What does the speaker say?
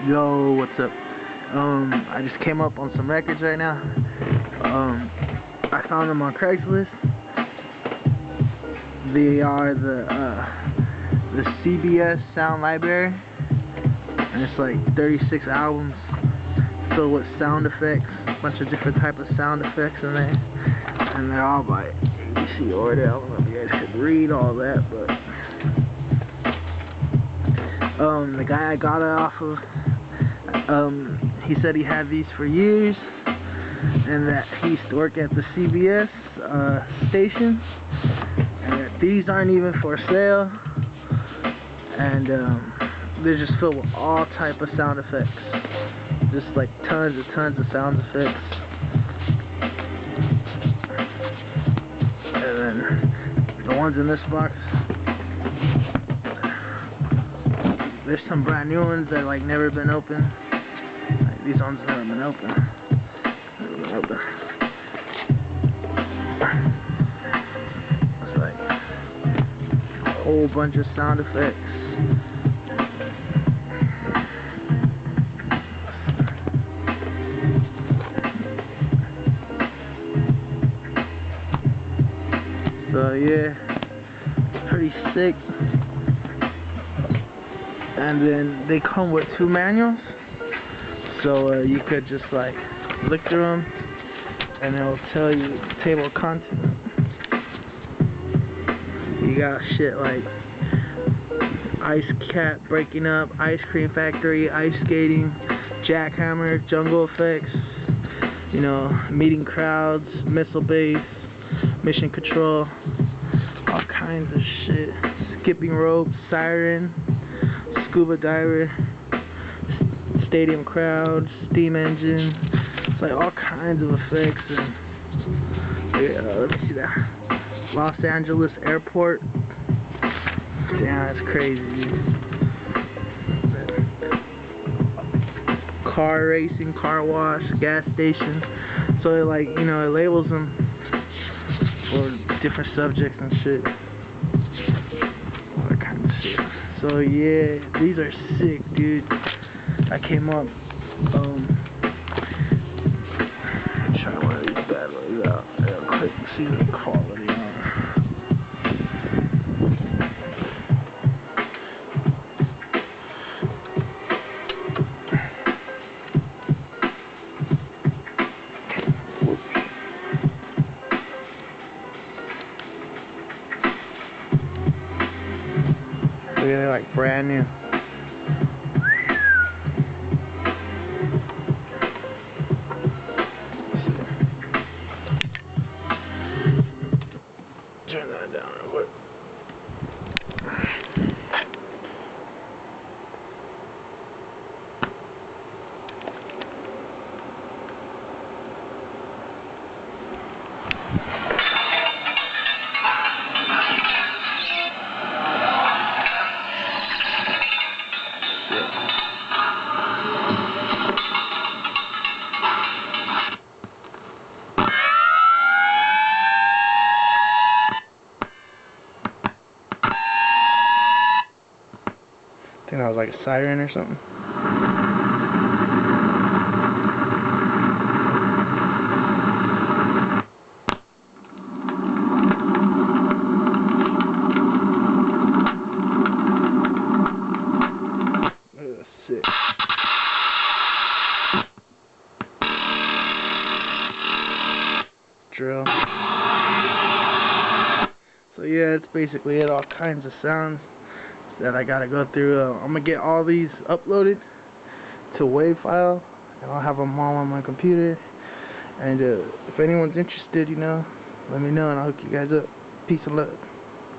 Yo, what's up? I just came up on some records right now. I found them on Craigslist. They are the CBS sound library, and it's like 36 albums filled with sound effects, a bunch of different type of sound effects in there, and they're all by ABC order. I don't know if you guys could read all that, but the guy I got it off of, he said he had these for years, and that he used to work at the CBS station, and that these aren't even for sale, and they're just filled with all type of sound effects, just like tons of sound effects. And then the ones in this box, there's some brand new ones that like never been opened. Like, these ones never been opened. It's like a whole bunch of sound effects. So yeah, pretty sick. And then they come with 2 manuals, so you could just like look through them, and it'll tell you the table of contents. You got shit like ice cat breaking up, ice cream factory, ice skating, jackhammer, jungle effects, you know, meeting crowds, missile base, mission control, all kinds of shit, skipping rope, siren, scuba diver, stadium crowd, steam engine. It's like all kinds of effects. And yeah, let me see that. Los Angeles airport. Damn, that's crazy, dude. Car racing, car wash, gas station. So it, like, you know, it labels them for different subjects and shit. All that kind of shit. So yeah, these are sick, dude. I came up, try one of these bad ones out real quick and see the quality on it. Look at it, like brand new. Turn that down real quick. I think that was like a siren or something. Oh, sick. Drill. So yeah, it's basically it. All kinds of sounds that I gotta go through. I'm gonna get all these uploaded to WAV file, and I'll have them all on my computer. And if anyone's interested, you know, let me know and I'll hook you guys up. Peace and love.